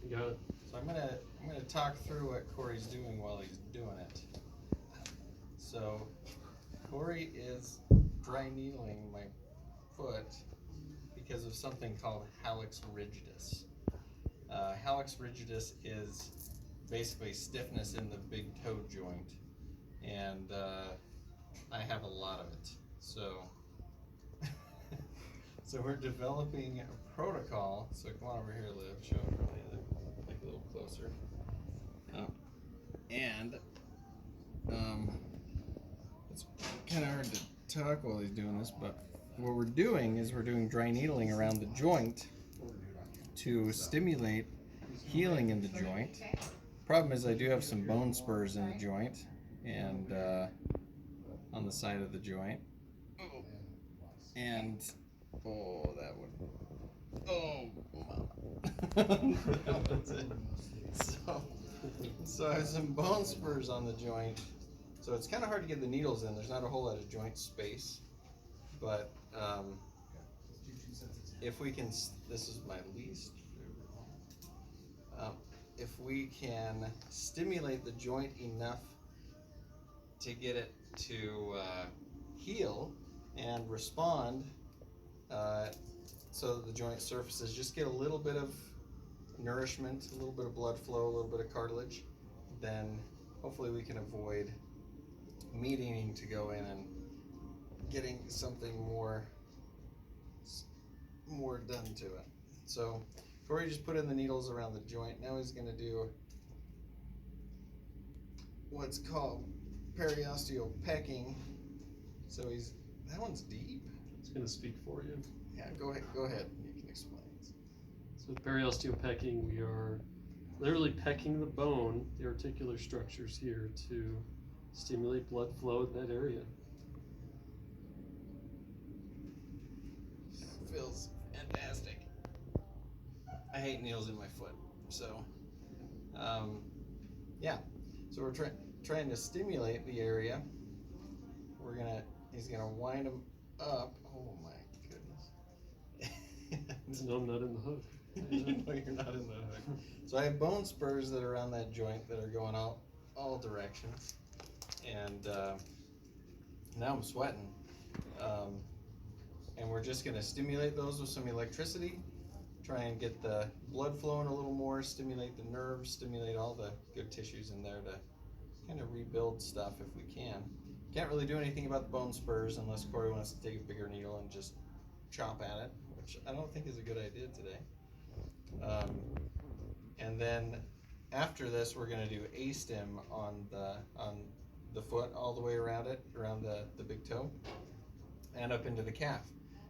You got it. So I'm gonna talk through what Corey's doing while he's doing it. So Corey is dry needling my foot because of something called Hallux Rigidus. Hallux Rigidus is basically stiffness in the big toe joint, and I have a lot of it. So, so we're developing a protocol. So come on over here, Liv. Show it really, like a little closer. And it's kind of hard to talk while he's doing this, but what we're doing is we're doing dry needling around the joint to stimulate healing in the joint. Problem is I do have some bone spurs in the joint and on the side of the joint. And that would that's it. So I have some bone spurs on the joint. So it's kind of hard to get the needles in. There's not a whole lot of joint space. But if we can, this is my least favorite. If we can stimulate the joint enough to get it to heal and respond, so that the joint surfaces just get a little bit of nourishment, a little bit of blood flow, a little bit of cartilage, then hopefully we can avoid me needing to go in and getting something more done to it. So Corey just put in the needles around the joint. Now he's going to do what's called periosteo pecking. So that one's deep. It's going to speak for you. Yeah, go ahead. You can explain. So with periosteopecking, we are literally pecking the bone, the articular structures here, to stimulate blood flow in that area. It feels fantastic. I hate needles in my foot, so yeah. So we're trying to stimulate the area. He's gonna wind them up. Oh my goodness! No, I'm not in the hook. No, you're not in the hook. So I have bone spurs that are around that joint that are going out all directions, and now I'm sweating. And we're just gonna stimulate those with some electricity, try and get the blood flowing a little more, stimulate the nerves, stimulate all the good tissues in there to kind of rebuild stuff if we can. Can't really do anything about the bone spurs unless Corey wants to take a bigger needle and just chop at it, which I don't think is a good idea today. And then after this, we're going to do A-stim on the foot all the way around it, around the big toe, and up into the calf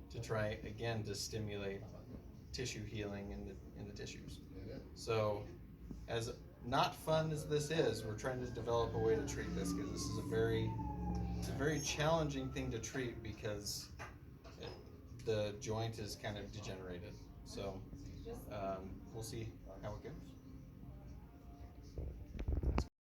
to try again to stimulate tissue healing in the tissues. So, as not fun as this is, we're trying to develop a way to treat this because this is a very challenging thing to treat because the joint is kind of degenerated. So we'll see how it goes.